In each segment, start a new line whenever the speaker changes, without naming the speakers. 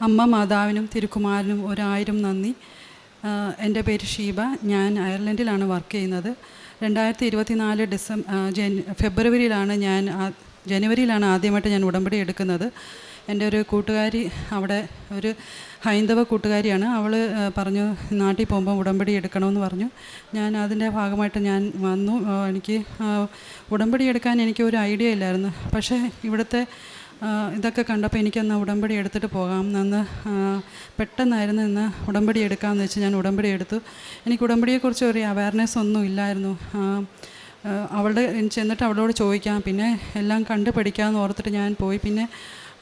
അമ്മ മാതാവിനും തിരുക്കുമാരനും 1000 നന്ദി. എൻ്റെ പേര് ഷീബ. ഞാൻ അയർലൻഡിലാണ് വർക്ക് ചെയ്യുന്നത്. 2024 ജനുവരിയിലാണ് ആദ്യമായിട്ട് ഞാൻ ഉടമ്പടി എടുക്കുന്നത്. എൻ്റെ ഒരു കൂട്ടുകാരി, അവിടെ ഒരു ഹൈന്ദവ കൂട്ടുകാരിയാണ്. അവൾ പറഞ്ഞു നാട്ടിൽ പോകുമ്പോൾ ഉടമ്പടി എടുക്കണമെന്ന് പറഞ്ഞു. ഞാൻ അതിൻ്റെ ഭാഗമായിട്ട് ഞാൻ വന്നു. എനിക്ക് ഉടമ്പടി എടുക്കാൻ എനിക്കൊരു ഐഡിയ ഇല്ലായിരുന്നു. പക്ഷേ ഇവിടുത്തെ ഇതൊക്കെ കണ്ടപ്പോൾ എനിക്കൊന്ന് ഉടമ്പടി എടുത്തിട്ട് പോകാം എന്ന് പെട്ടെന്നായിരുന്നു ഇന്ന് ഉടമ്പടി എടുക്കാമെന്ന് വെച്ച് ഞാൻ ഉടമ്പടി എടുത്തു. എനിക്ക് ഉടമ്പടിയെക്കുറിച്ച് ഒരു അവയർനെസ് ഒന്നും ഇല്ലായിരുന്നു. ചെന്നിട്ട് അവളോട് ചോദിക്കാം, പിന്നെ എല്ലാം കണ്ടു പഠിക്കാമെന്ന് ഓർത്തിട്ട് ഞാൻ പോയി. പിന്നെ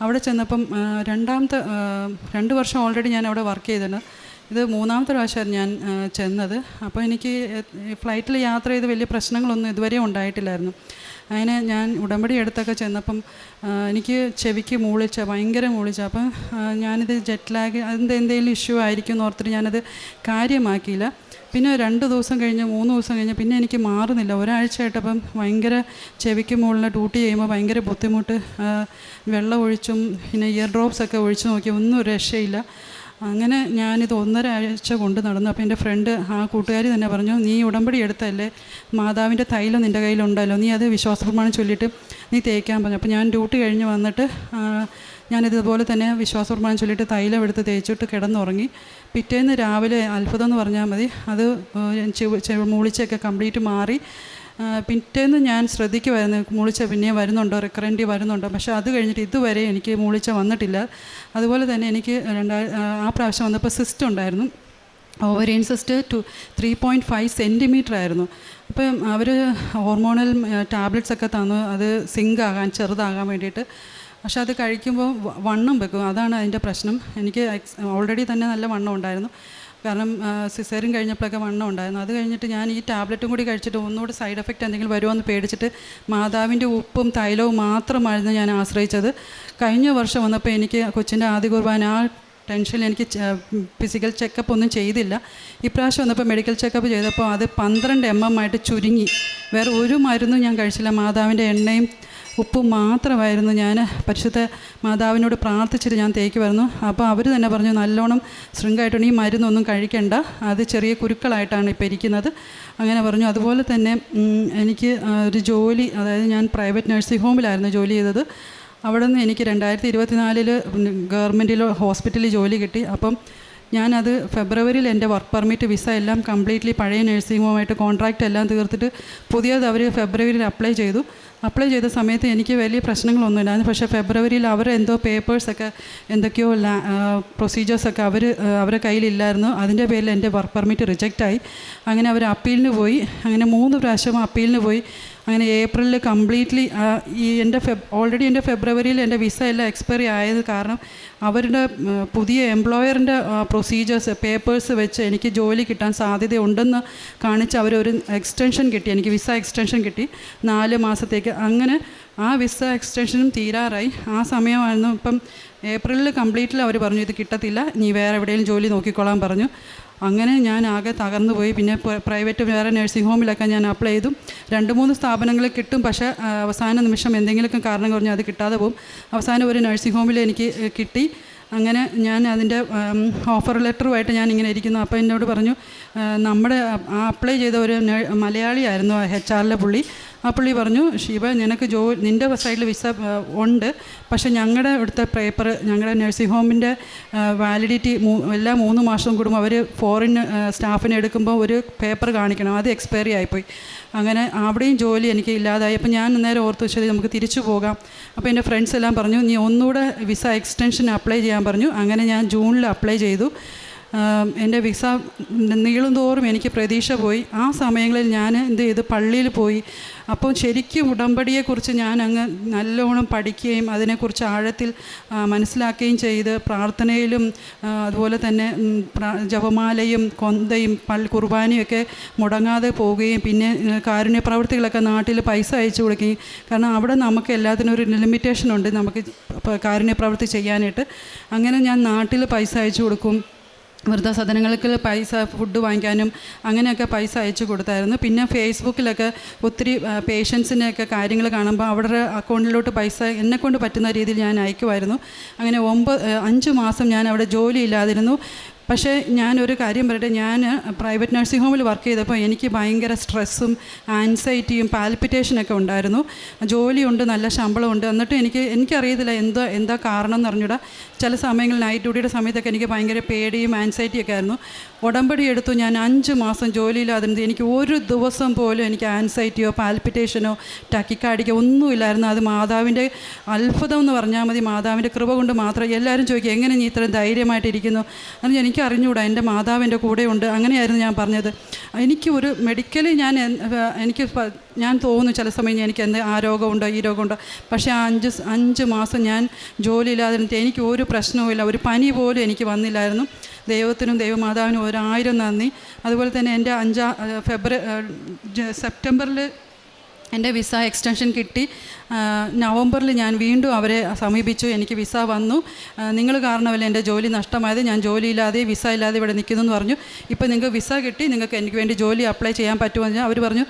അവിടെ ചെന്നപ്പം 2 വർഷം ഓൾറെഡി ഞാൻ അവിടെ വർക്ക് ചെയ്തിട്ടുണ്ട്. ഇത് 3ാമത്തെ പ്രാവശ്യമായിരുന്നു ഞാൻ ചെന്നത്. അപ്പോൾ എനിക്ക് ഫ്ലൈറ്റിൽ യാത്ര ചെയ്ത് വലിയ പ്രശ്നങ്ങളൊന്നും ഇതുവരെ ഉണ്ടായിട്ടില്ലായിരുന്നു. അങ്ങനെ ഞാൻ ഉടമ്പടി എടുത്തൊക്കെ ചെന്നപ്പം എനിക്ക് ചെവിക്ക് ഭയങ്കര മൂളിച്ച. അപ്പം ഞാനിത് ജെറ്റ് ലാഗ് അതിൻ്റെ എന്തെങ്കിലും ഇഷ്യൂ ആയിരിക്കും എന്ന് ഓർത്തിട്ട് ഞാനത് കാര്യമാക്കിയില്ല. പിന്നെ 2 ദിവസം കഴിഞ്ഞ് 3 ദിവസം കഴിഞ്ഞ് പിന്നെ എനിക്ക് മാറുന്നില്ല. ഒരാഴ്ചയായിട്ടപ്പം ഭയങ്കര ചെവിക്ക് മുകളിൽ ഡ്യൂട്ടി ചെയ്യുമ്പോൾ ഭയങ്കര ബുദ്ധിമുട്ട്. വെള്ളം ഒഴിച്ചും പിന്നെ ഇയർ ഡ്രോപ്സൊക്കെ ഒഴിച്ച് നോക്കി ഒന്നും രക്ഷയില്ല. അങ്ങനെ ഞാനിത് 1.5 ആഴ്ച കൊണ്ട് നടന്നു. അപ്പോൾ എൻ്റെ ഫ്രണ്ട്, ആ കൂട്ടുകാരി തന്നെ പറഞ്ഞു, നീ ഉടമ്പടി എടുത്തല്ലേ, മാതാവിൻ്റെ തൈലം നിൻ്റെ കയ്യിലുണ്ടല്ലോ, നീ അത് വിശ്വാസപ്രമാണം ചൊല്ലിയിട്ട് നീ തേക്കാൻ പറഞ്ഞു. അപ്പോൾ ഞാൻ ഡ്യൂട്ടി കഴിഞ്ഞ് വന്നിട്ട് ഞാനിതുപോലെ തന്നെ വിശ്വാസപ്രമാണം ചൊല്ലിയിട്ട് തൈലം എടുത്ത് തേച്ചിട്ട് കിടന്നുറങ്ങി. പിറ്റേന്ന് രാവിലെ അത്ഭുതം എന്ന് പറഞ്ഞാൽ മതി, അത് മൂളിച്ചൊക്കെ കംപ്ലീറ്റ് മാറി. പിറ്റേന്ന് ഞാൻ ശ്രദ്ധിക്കുമായിരുന്നു മൂളിച്ച പിന്നെയും വരുന്നുണ്ടോ, റിക്കറൻറ്റ് വരുന്നുണ്ടോ. പക്ഷേ അത് കഴിഞ്ഞിട്ട് ഇതുവരെ എനിക്ക് മൂളിച്ച വന്നിട്ടില്ല. അതുപോലെ തന്നെ എനിക്ക് ആ പ്രാവശ്യം വന്നപ്പോൾ സിസ്റ്റ് ഉണ്ടായിരുന്നു. ഓവറിയൻ സിസ്റ്റ് 3.5 സെൻറ്റിമീറ്റർ ആയിരുന്നു. അപ്പം അവർ ഹോർമോണൽ ടാബ്ലറ്റ്സൊക്കെ തന്നു, അത് ചെറുതാകാൻ വേണ്ടിയിട്ട്. പക്ഷെ അത് കഴിക്കുമ്പോൾ വണ്ണം വെക്കും, അതാണ് അതിൻ്റെ പ്രശ്നം. എനിക്ക് ഓൾറെഡി തന്നെ നല്ല വണ്ണം ഉണ്ടായിരുന്നു, കാരണം സിസേറിയൻ കഴിഞ്ഞപ്പോഴൊക്കെ വണ്ണം ഉണ്ടായിരുന്നു. അത് കഴിഞ്ഞിട്ട് ഞാൻ ഈ ടാബ്ലറ്റും കൂടി കഴിച്ചിട്ട് ഒന്നുകൂടി സൈഡ് എഫക്റ്റ് എന്തെങ്കിലും വരുമോ എന്ന് പേടിച്ചിട്ട് മാതാവിൻ്റെ ഉപ്പും തൈലവും മാത്രമായിരുന്നു ഞാൻ ആശ്രയിച്ചത്. കഴിഞ്ഞ വർഷം വന്നപ്പോൾ എനിക്ക് കൊച്ചിൻ്റെ ആദ്യ കുർബാന, ആ ടെൻഷനിൽ എനിക്ക് ഫിസിക്കൽ ചെക്കപ്പ് ഒന്നും ചെയ്തില്ല. ഇപ്രാവശ്യം വന്നപ്പോൾ മെഡിക്കൽ ചെക്കപ്പ് ചെയ്തപ്പോൾ അത് 12 mm ആയിട്ട് ചുരുങ്ങി. വേറെ ഒരു മരുന്നും ഞാൻ കഴിച്ചില്ല, മാതാവിൻ്റെ എണ്ണയും ഉപ്പും മാത്രമായിരുന്നു ഞാൻ പരിശുദ്ധ മാതാവിനോട് പ്രാർത്ഥിച്ചിട്ട് ഞാൻ തേക്കുമായിരുന്നു. അപ്പോൾ അവർ തന്നെ പറഞ്ഞു, നല്ലോണം ശൃംഗമായിട്ടുണ്ട്, ഈ മരുന്നൊന്നും കഴിക്കണ്ട, അത് ചെറിയ കുരുക്കളായിട്ടാണ് ഇപ്പോൾ ഇരിക്കുന്നത്, അങ്ങനെ പറഞ്ഞു. അതുപോലെ തന്നെ എനിക്ക് ഒരു ജോലി, അതായത് ഞാൻ പ്രൈവറ്റ് നഴ്സിംഗ് ഹോമിലായിരുന്നു ജോലി ചെയ്തത്. അവിടെ നിന്ന് എനിക്ക് 2024 ഗവൺമെൻറ്റിൽ ഹോസ്പിറ്റലിൽ ജോലി കിട്ടി. അപ്പം ഞാനത് ഫെബ്രുവരിയിൽ എൻ്റെ വർക്ക് പെർമിറ്റ് വിസ എല്ലാം കംപ്ലീറ്റ്ലി പഴയ നഴ്സിംഗ് ഹോമായിട്ട് കോൺട്രാക്റ്റ് എല്ലാം തീർത്തിട്ട് പുതിയത് അവർ ഫെബ്രുവരിയിൽ അപ്ലൈ ചെയ്ത സമയത്ത് എനിക്ക് വലിയ പ്രശ്നങ്ങളൊന്നുമില്ലായിരുന്നു. പക്ഷേ ഫെബ്രുവരിയിൽ എന്തോ പേപ്പേഴ്സൊക്കെ എന്തൊക്കെയോ പ്രൊസീജിയേഴ്സൊക്കെ അവരുടെ കയ്യിലില്ലായിരുന്നു. അതിൻ്റെ പേരിൽ എൻ്റെ വർക്ക് പെർമിറ്റ് റിജക്റ്റായി. അങ്ങനെ അവർ അപ്പീലിന് പോയി. അങ്ങനെ 3 പ്രാവശ്യം അപ്പീലിന് പോയി. അങ്ങനെ ഏപ്രിലിൽ കംപ്ലീറ്റ്ലി ഓൾറെഡി എൻ്റെ ഫെബ്രുവരിയിൽ എൻ്റെ വിസ എല്ലാം എക്സ്പയറി ആയത് കാരണം അവരുടെ പുതിയ എംപ്ലോയറിൻ്റെ പ്രൊസീജിയേഴ്സ് പേപ്പേഴ്സ് വെച്ച് എനിക്ക് ജോലി കിട്ടാൻ സാധ്യതയുണ്ടെന്ന് കാണിച്ച് അവരൊരു എക്സ്റ്റൻഷൻ കിട്ടി, എനിക്ക് വിസ എക്സ്റ്റൻഷൻ കിട്ടി 4 മാസത്തേക്ക്. അങ്ങനെ ആ വിസ എക്സ്റ്റൻഷനും തീരാറായി. ആ സമയമായിരുന്നു. ഇപ്പം ഏപ്രിലിൽ കംപ്ലീറ്റ്ലി അവർ പറഞ്ഞു ഇത് കിട്ടത്തില്ല, നീ വേറെ എവിടെയെങ്കിലും ജോലി നോക്കിക്കോളാൻ പറഞ്ഞു. അങ്ങനെ ഞാൻ ആകെ തകർന്നു പോയി. പിന്നെ പ്രൈവറ്റ് വേറെ നഴ്സിംഗ് ഹോമിലൊക്കെ ഞാൻ അപ്ലൈ ചെയ്തു. 2-3 സ്ഥാപനങ്ങളിൽ കിട്ടും, പക്ഷേ അവസാന നിമിഷം എന്തെങ്കിലുമൊക്കെ കാരണം പറഞ്ഞാൽ അത് കിട്ടാതെ പോകും. അവസാനം ഒരു നഴ്സിംഗ് ഹോമിൽ എനിക്ക് കിട്ടി. അങ്ങനെ ഞാൻ അതിൻ്റെ ഓഫർ ലെറ്ററുമായിട്ട് ഞാൻ ഇങ്ങനെ ഇരിക്കുന്നു. അപ്പോൾ എന്നോട് പറഞ്ഞു, നമ്മുടെ അപ്ലൈ ചെയ്ത ഒരു മലയാളിയായിരുന്നു HR പുള്ളി. ആ പുള്ളി പറഞ്ഞു, ഷീബ, നിനക്ക് നിൻ്റെ സൈഡിൽ വിസ ഉണ്ട്, പക്ഷേ ഞങ്ങളുടെ ഇവിടുത്തെ പേപ്പർ, ഞങ്ങളുടെ നഴ്സിംഗ് ഹോമിൻ്റെ വാലിഡിറ്റി എല്ലാ 3 മാസം കൂടുമ്പോൾ അവർ ഫോറിൻ സ്റ്റാഫിനെ എടുക്കുമ്പോൾ ഒരു പേപ്പർ കാണിക്കണം, അത് എക്സ്പയറി ആയിപ്പോയി. അങ്ങനെ അവിടെയും ജോലി എനിക്ക് ഇല്ലാതായി. അപ്പോൾ ഞാൻ നേരെ ഓർത്ത് വെച്ചാൽ നമുക്ക് തിരിച്ചു പോകാം. അപ്പോൾ എൻ്റെ ഫ്രണ്ട്സ് എല്ലാം പറഞ്ഞു, നീ ഒന്നുകൂടെ വിസ എക്സ്റ്റൻഷൻ അപ്ലൈ ചെയ്യാൻ പറഞ്ഞു. അങ്ങനെ ഞാൻ ജൂണിൽ അപ്ലൈ ചെയ്തു. എൻ്റെ വിസ നീളും തോറും എനിക്ക് പ്രതീക്ഷ പോയി. ആ സമയങ്ങളിൽ ഞാൻ എന്ത് ചെയ്തു, പള്ളിയിൽ പോയി. അപ്പോൾ ശരിക്കും ഉടമ്പടിയെക്കുറിച്ച് ഞാൻ അങ്ങ് നല്ലോണം പഠിക്കുകയും അതിനെക്കുറിച്ച് ആഴത്തിൽ മനസ്സിലാക്കുകയും ചെയ്ത് പ്രാർത്ഥനയിലും അതുപോലെ തന്നെ ജപമാലയും കൊന്തയും കുർബാനയൊക്കെ മുടങ്ങാതെ പോവുകയും പിന്നെ കാരുണ്യ പ്രവൃത്തികളൊക്കെ നാട്ടിൽ പൈസ അയച്ചു കൊടുക്കുകയും, കാരണം അവിടെ നമുക്ക് എല്ലാത്തിനും ഒരു ലിമിറ്റേഷനുണ്ട് നമുക്ക് കാരുണ്യ പ്രവൃത്തി ചെയ്യാനായിട്ട്. അങ്ങനെ ഞാൻ നാട്ടിൽ പൈസ അയച്ചു കൊടുക്കും. വൃദ്ധസദനങ്ങൾക്ക് പൈസ ഫുഡ് വാങ്ങിക്കാനും അങ്ങനെയൊക്കെ പൈസ അയച്ചു കൊടുത്തായിരുന്നു. പിന്നെ ഫേസ്ബുക്കിലൊക്കെ ഒത്തിരി പേഷ്യൻസിൻ്റെയൊക്കെ കാര്യങ്ങൾ കാണുമ്പോൾ അവരുടെ അക്കൗണ്ടിലോട്ട് പൈസ എന്നെക്കൊണ്ട് പറ്റുന്ന രീതിയിൽ ഞാൻ അയക്കുമായിരുന്നു. അങ്ങനെ 5 മാസം ഞാൻ അവിടെ ജോലിയില്ലാതിരുന്നു. പക്ഷേ ഞാനൊരു കാര്യം പറയട്ടെ, ഞാൻ പ്രൈവറ്റ് നഴ്സിംഗ് ഹോമിൽ വർക്ക് ചെയ്തപ്പോൾ എനിക്ക് ഭയങ്കര സ്ട്രെസ്സും ആൻസൈറ്റിയും പാൽപിറ്റേഷനൊക്കെ ഉണ്ടായിരുന്നു. ജോലിയുണ്ട്, നല്ല ശമ്പളമുണ്ട്, എന്നിട്ടും എനിക്കറിയത്തില്ല എന്താ കാരണം എന്ന് അറിഞ്ഞൂടാ. ചില സമയങ്ങളിൽ നൈറ്റ് ഡ്യൂട്ടിയുടെ സമയത്തൊക്കെ എനിക്ക് ഭയങ്കര പേടിയും ആൻസൈറ്റിയൊക്കെ ആയിരുന്നു. ഉടമ്പടി എടുത്തു. ഞാൻ 5 മാസം ജോലിയില്ലാതിരുന്നത്. എനിക്ക് ഒരു ദിവസം പോലും എനിക്ക് ആൻസൈറ്റിയോ പാൽപിറ്റേഷനോ ടക്കിക്കാടിക്കോ ഒന്നുമില്ലായിരുന്നു. അത് മാതാവിൻ്റെ അത്ഭുതം എന്ന് പറഞ്ഞാൽ മതി, മാതാവിൻ്റെ കൃപ കൊണ്ട് മാത്രം. എല്ലാവരും ചോദിക്കും എങ്ങനെ നീ ഇത്രയും ധൈര്യമായിട്ടിരിക്കുന്നു. അത് എനിക്ക് അറിഞ്ഞുകൂടാ, എൻ്റെ മാതാവിൻ്റെ കൂടെയുണ്ട്. അങ്ങനെയായിരുന്നു ഞാൻ പറഞ്ഞത്. എനിക്ക് ഒരു മെഡിക്കലി ഞാൻ തോന്നുന്നു ചില സമയം എനിക്ക് ആ രോഗമുണ്ടോ ഈ രോഗമുണ്ടോ. പക്ഷേ ആ 5 മാസം ഞാൻ ജോലിയില്ലാതിരുന്നിട്ട് എനിക്ക് ഒരു പ്രശ്നവുമില്ല, ഒരു പനി പോലും എനിക്ക് വന്നില്ലായിരുന്നു. ദൈവത്തിനും ദൈവമാതാവിനും 1000 നന്ദി. അതുപോലെ തന്നെ എൻ്റെ സെപ്റ്റംബറിൽ എൻ്റെ വിസ എക്സ്റ്റൻഷൻ കിട്ടി. നവംബറിൽ ഞാൻ വീണ്ടും അവരെ സമീപിച്ചു. എനിക്ക് വിസ വന്നു. നിങ്ങൾ കാരണമല്ല എൻ്റെ ജോലി നഷ്ടമായത്, ഞാൻ ജോലിയില്ലാതെ വിസ ഇല്ലാതെ ഇവിടെ നിൽക്കുന്നു എന്ന് പറഞ്ഞു. ഇപ്പോൾ നിങ്ങൾക്ക് വിസ കിട്ടി, നിങ്ങൾക്ക് എനിക്ക് വേണ്ടി ജോലി അപ്ലൈ ചെയ്യാൻ പറ്റുമെന്ന് അവർ പറഞ്ഞു.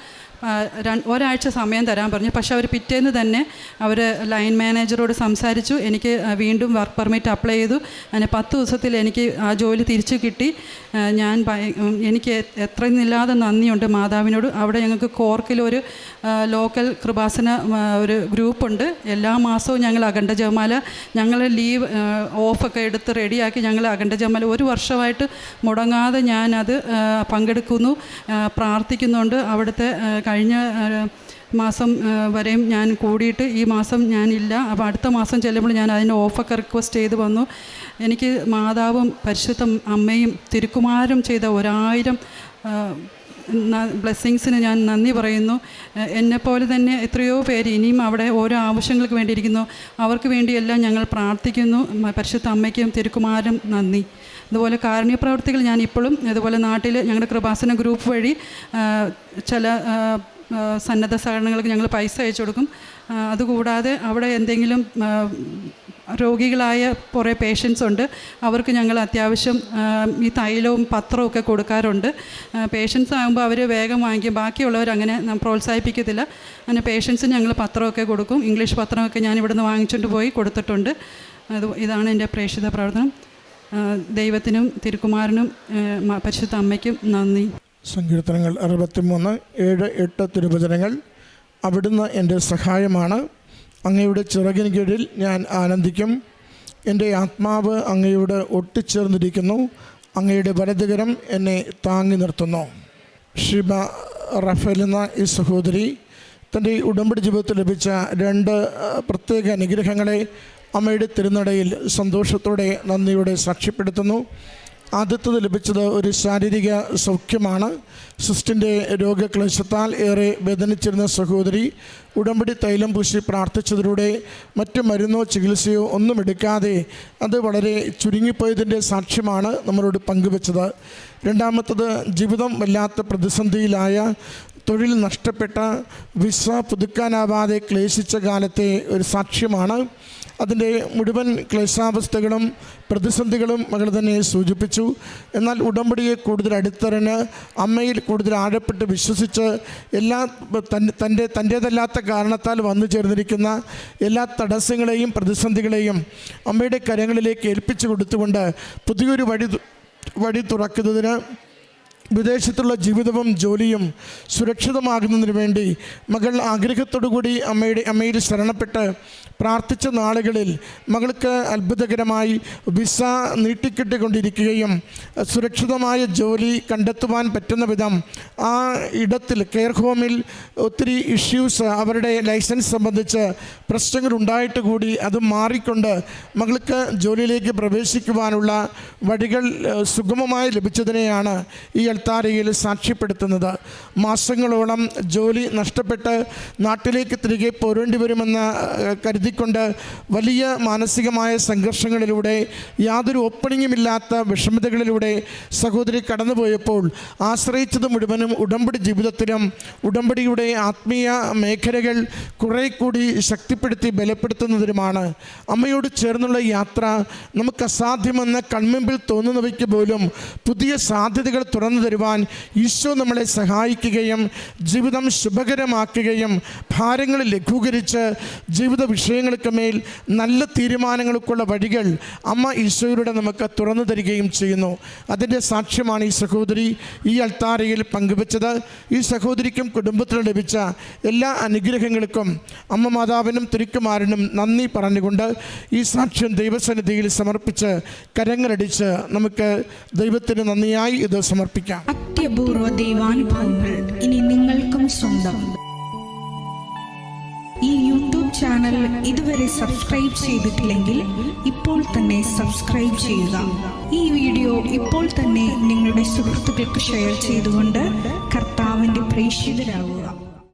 ഒരാഴ്ച സമയം തരാൻ പറഞ്ഞു. പക്ഷേ അവർ പിറ്റേന്ന് തന്നെ അവർ ലൈൻ മാനേജറോട് സംസാരിച്ചു. എനിക്ക് വീണ്ടും വർക്ക് പെർമിറ്റ് അപ്ലൈ ചെയ്തു. അങ്ങനെ 10 ദിവസത്തിൽ എനിക്ക് ആ ജോലി തിരിച്ചു കിട്ടി. എനിക്ക് എത്രയെന്നില്ലാതെ നന്ദിയുണ്ട് മാതാവിനോട്. അവിടെ ഞങ്ങൾക്ക് കോർക്കിലൊരു ലോക്കൽ കൃപാസന ഒരു ഗ്രൂപ്പുണ്ട്. എല്ലാ മാസവും ഞങ്ങൾ അഖണ്ഡ ജപമാല, ഞങ്ങൾ ലീവ് ഓഫൊക്കെ എടുത്ത് റെഡിയാക്കി ഞങ്ങൾ അഖണ്ഡ ജപമാല 1 വർഷമായിട്ട് മുടങ്ങാതെ ഞാനത് പങ്കെടുക്കുന്നു, പ്രാർത്ഥിക്കുന്നുണ്ട്. അവിടുത്തെ കഴിഞ്ഞ മാസം വരെയും ഞാൻ കൂടിയിട്ട് ഈ മാസം ഞാനില്ല. അപ്പോൾ അടുത്ത മാസം ചെല്ലുമ്പോൾ ഞാൻ അതിൻ്റെ ഓഫൊക്കെ റിക്വസ്റ്റ് ചെയ്ത് വന്നു. എനിക്ക് മാതാവും പരിശുദ്ധ അമ്മയും തിരുക്കുമാരും ചെയ്ത 1000 ബ്ലെസ്സിങ്സിന് ഞാൻ നന്ദി പറയുന്നു. എന്നെപ്പോലെ തന്നെ എത്രയോ പേര് ഇനിയും അവിടെ ഓരോ ആവശ്യങ്ങൾക്ക് വേണ്ടിയിരിക്കുന്നു. അവർക്ക് വേണ്ടിയെല്ലാം ഞങ്ങൾ പ്രാർത്ഥിക്കുന്നു. പരിശുദ്ധ അമ്മയ്ക്കും തിരുക്കുമാരും നന്ദി. അതുപോലെ കാരുണ്യ പ്രവർത്തികൾ ഞാൻ ഇപ്പോഴും അതുപോലെ നാട്ടിൽ ഞങ്ങളുടെ കൃപാസന ഗ്രൂപ്പ് വഴി ചില സന്നദ്ധ സഹകരണങ്ങൾക്ക് ഞങ്ങൾ പൈസ അയച്ചു കൊടുക്കും. അതുകൂടാതെ അവിടെ എന്തെങ്കിലും രോഗികളായ കുറേ പേഷ്യൻസ് ഉണ്ട്, അവർക്ക് ഞങ്ങൾ അത്യാവശ്യം ഈ തൈലവും പത്രവും ഒക്കെ കൊടുക്കാറുണ്ട്. പേഷ്യൻസ് ആകുമ്പോൾ അവർ വേഗം വാങ്ങിക്കും, ബാക്കിയുള്ളവർ അങ്ങനെ പ്രോത്സാഹിപ്പിക്കത്തില്ല. അങ്ങനെ പേഷ്യൻസിന് ഞങ്ങൾ പത്രമൊക്കെ കൊടുക്കും. ഇംഗ്ലീഷ് പത്രമൊക്കെ ഞാൻ ഇവിടുന്ന് വാങ്ങിച്ചുകൊണ്ട് പോയി കൊടുത്തിട്ടുണ്ട്. ഇതാണ് എൻ്റെ പ്രേക്ഷിത പ്രവർത്തനം. ദൈവത്തിനും തിരുക്കുമാരനും പരിശുദ്ധ അമ്മയ്ക്കും നന്ദി.
സങ്കീർത്തനങ്ങൾ 63, 7, 8 തിരുവചനങ്ങൾ. അവിടുന്ന് എൻ്റെ സഹായമാണ്, അങ്ങയുടെ ചിറകിന് കീഴിൽ ഞാൻ ആനന്ദിക്കും. എൻ്റെ ആത്മാവ് അങ്ങയോട് ഒട്ടിച്ചേർന്നിരിക്കുന്നു, അങ്ങയുടെ വലതുകരം എന്നെ താങ്ങി നിർത്തുന്നു. ഷിബ റഫേൽ എന്ന ഈ സഹോദരി തൻ്റെ ഉടമ്പടി ജീവിതത്തിൽ ലഭിച്ച 2 പ്രത്യേക അനുഗ്രഹങ്ങളെ അമ്മയുടെ തിരുനടയിൽ സന്തോഷത്തോടെ നന്ദിയോടെ സാക്ഷ്യപ്പെടുത്തുന്നു. ആദ്യത്തത് ലഭിച്ചത് ഒരു ശാരീരിക സൗഖ്യമാണ്. സിസ്റ്റിൻ്റെ രോഗക്ലേശത്താൽ ഏറെ വേദനിച്ചിരുന്ന സഹോദരി ഉടമ്പടി തൈലം പൂശി പ്രാർത്ഥിച്ചതിലൂടെ മറ്റ് മരുന്നോ ചികിത്സയോ ഒന്നും എടുക്കാതെ അത് വളരെ ചുരുങ്ങിപ്പോയതിൻ്റെ സാക്ഷ്യമാണ് നമ്മളോട് പങ്കുവച്ചത്. രണ്ടാമത്തത് ജീവിതം വല്ലാത്ത പ്രതിസന്ധിയിലായ, തൊഴിൽ നഷ്ടപ്പെട്ട, വിസ പുതുക്കാനാവാതെ ക്ലേശിച്ച കാലത്തെ ഒരു സാക്ഷ്യമാണ്. അതിൻ്റെ മുഴുവൻ ക്ലേശാവസ്ഥകളും പ്രതിസന്ധികളും മകൾ തന്നെ സൂചിപ്പിച്ചു. എന്നാൽ ഉടമ്പടിയെ കൂടുതൽ അടുത്തറിഞ്ഞ് അമ്മയിൽ കൂടുതൽ ആഴപ്പെട്ട് വിശ്വസിച്ച് എല്ലാ തൻ്റേതല്ലാത്ത കാരണത്താൽ വന്നു ചേർന്നിരിക്കുന്ന എല്ലാ തടസ്സങ്ങളെയും പ്രതിസന്ധികളെയും അമ്മയുടെ കരങ്ങളിലേക്ക് ഏൽപ്പിച്ചു കൊടുത്തുകൊണ്ട് പുതിയൊരു വഴി തുറക്കുന്നതിന് വിദേശത്തുള്ള ജീവിതവും ജോലിയും സുരക്ഷിതമാകുന്നതിന് വേണ്ടി മകൾ ആഗ്രഹത്തോടുകൂടി അമ്മയിൽ ശരണപ്പെട്ട് പ്രാർത്ഥിച്ച നാളുകളിൽ മകൾക്ക് അത്ഭുതകരമായി വിസ നീട്ടിക്കിട്ടിക്കൊണ്ടിരിക്കുകയും സുരക്ഷിതമായ ജോലി കണ്ടെത്തുവാൻ പറ്റുന്ന വിധം ആ ഇടത്തിൽ കെയർ ഹോമിൽ ഒത്തിരി ഇഷ്യൂസ്, അവരുടെ ലൈസൻസ് സംബന്ധിച്ച് പ്രശ്നങ്ങൾ ഉണ്ടായിട്ട് കൂടി അത് മാറിക്കൊണ്ട് മകൾക്ക് ജോലിയിലേക്ക് പ്രവേശിക്കുവാനുള്ള വഴികൾ സുഗമമായി ലഭിച്ചതിനെയാണ് ഈ അൾത്താരയിൽ സാക്ഷ്യപ്പെടുത്തുന്നത്. മാസങ്ങളോളം ജോലി നഷ്ടപ്പെട്ട് നാട്ടിലേക്ക് തിരികെ പോരേണ്ടി വരുമെന്ന് കരുതിക്കൊണ്ട് വലിയ മാനസികമായ സംഘർഷങ്ങളിലൂടെ യാതൊരു ഓപ്പണിങ്ങുമില്ലാത്ത വിഷമതകളിലൂടെ സഹോദരി കടന്നുപോയപ്പോൾ ആശ്രയിച്ചത് മുഴുവനും ഉടമ്പടി ജീവിതത്തിനും ഉടമ്പടിയുടെ ആത്മീയ മേഖലകൾ കുറെ കൂടി ശക്തിപ്പെടുത്തി ബലപ്പെടുത്തുന്നതിനുമാണ്. അമ്മയോട് ചേർന്നുള്ള യാത്ര നമുക്ക് അസാധ്യമെന്ന് കൺമുമ്പിൽ തോന്നുന്നവയ്ക്ക് പോലും പുതിയ സാധ്യതകൾ തുറന്നു തരുവാൻ ഈശോ നമ്മളെ സഹായിക്കുകയും ജീവിതം ശുഭകരമാക്കുകയും ഭാരങ്ങൾ ലഘൂകരിച്ച് ജീവിത വിഷയങ്ങൾക്ക് മേൽ നല്ല തീരുമാനങ്ങൾക്കുള്ള വഴികൾ അമ്മ ഈശോയിലൂടെ നമുക്ക് തുറന്നു തരികയും ചെയ്യുന്നു. അതിൻ്റെ സാക്ഷ്യമാണ് ഈ സഹോദരി ഈ അൾത്താരയിൽ പങ്കുവച്ചത്. ഈ സഹോദരിക്കും കുടുംബത്തിനും ലഭിച്ച എല്ലാ അനുഗ്രഹങ്ങൾക്കും അമ്മ മാതാവിനും തിരുക്കുമാരനും നന്ദി പറഞ്ഞുകൊണ്ട് ഈ സാക്ഷ്യം ദൈവസന്നിധിയിൽ സമർപ്പിച്ച് കരങ്ങളടിച്ച് നമുക്ക് ദൈവത്തിന് നന്ദിയായി ഇത് സമർപ്പിക്കാം.
അത്യപൂർവ ദൈവാനുഭവങ്ങൾ ഇനി നിങ്ങൾക്കും സ്വന്തം. ഈ യൂട്യൂബ് ചാനൽ ഇതുവരെ സബ്സ്ക്രൈബ് ചെയ്തിട്ടില്ലെങ്കിൽ ഇപ്പോൾ തന്നെ സബ്സ്ക്രൈബ് ചെയ്യുക. ഈ വീഡിയോ ഇപ്പോൾ തന്നെ നിങ്ങളുടെ സുഹൃത്തുക്കൾക്ക് ഷെയർ ചെയ്തുകൊണ്ട് കർത്താവിൻ്റെ പ്രേക്ഷിതരാകുക.